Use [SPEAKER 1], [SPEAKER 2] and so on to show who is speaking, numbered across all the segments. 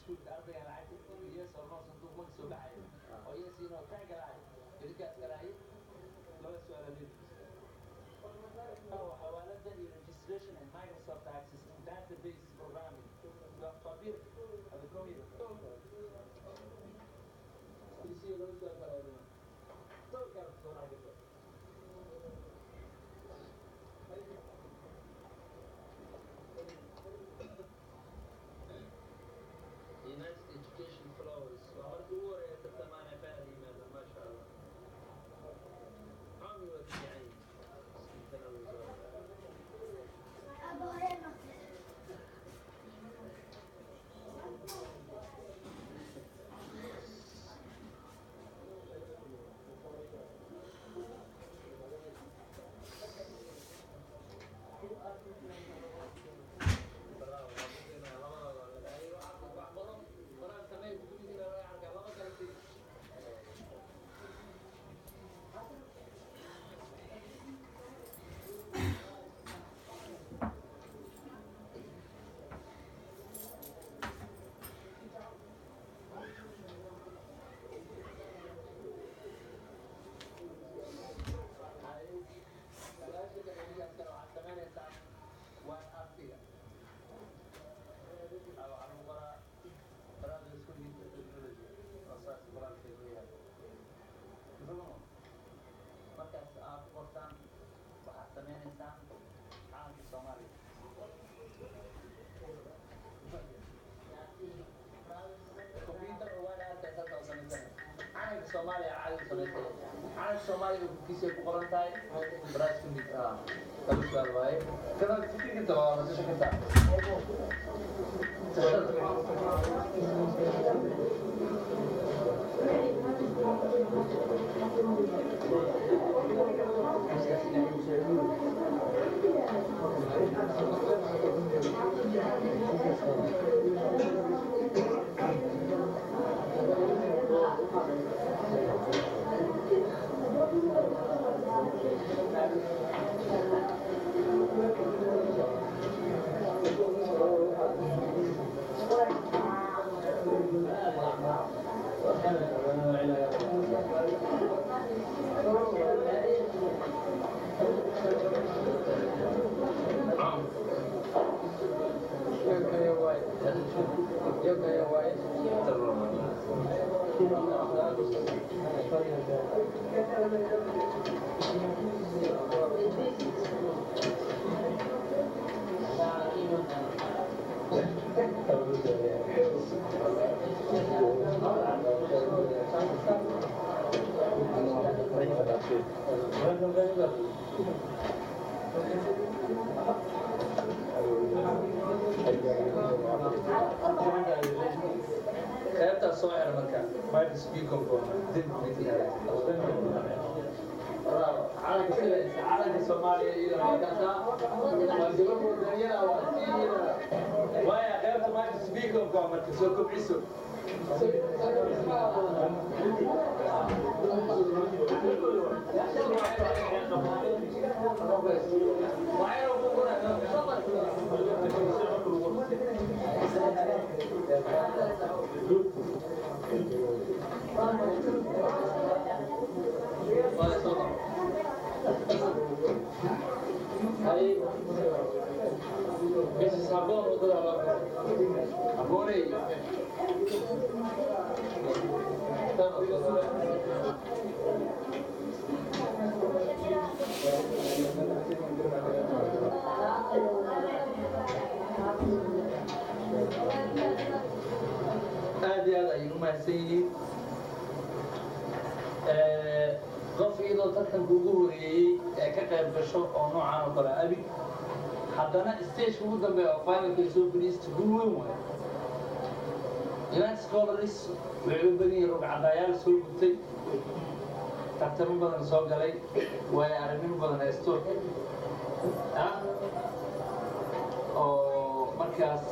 [SPEAKER 1] iskuulka ardayga lacagta yes or no sanduuq marka soo baxayo oo yes iyo no kaa galaayo idinkaas galaayo laba su-aala leediisa أو حوالات registration and Microsoft Access database programming فبير هذا كومي يصير له سؤال بلا تو كان صورة كده United Education Flowers وعملت ورقة تتمانع فيها الإيميل ما شاء الله عامي وقت يعني Somalia عادي سمعته عادي Somalia كيسي بقرنتاي براس كنت كم سؤال واي كذا تفكر كنت والله بس كنت خيرت الصغير مكان ما يسبيكم عالم الصومالي إلى مكان والجبل الدنيا ويا خيرت ما يسبيكم كم تسوكم عيسو Aí, esse sabor ou do agora aí. aad iyo aad ayay u mahadsan yihiin qof iyadoo tartanka ugu horeeyey ee ka qayb gasho oo noocaan oo kale abi haddana stageka ugu dambeeya oo finalka soo fadhiista guul weyn waayo United Scholars waxay u badan yihiin rugcadayaal soo gubtay tartamo badan soo galay waayo aragnimo badan haysto oo markaas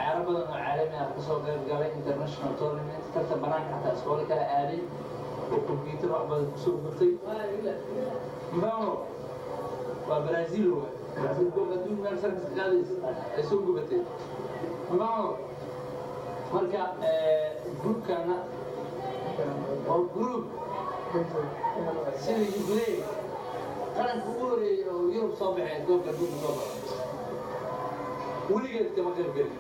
[SPEAKER 1] عرب بدن عالمي أقصى قال international tournament كنت بنان حتى أسبوع كلا عالي وكمبيوتر عقبال كسر بطي ما هو وبرازيل هو برازيل كل بدون ما نسرق سكاديس يسوق بطي ما هو marka groupkana waa group sida jubilee qaranka ugu horeeyay oo yurub soo baxay goobka adduunka soo baxay weligeed kama qayb gelin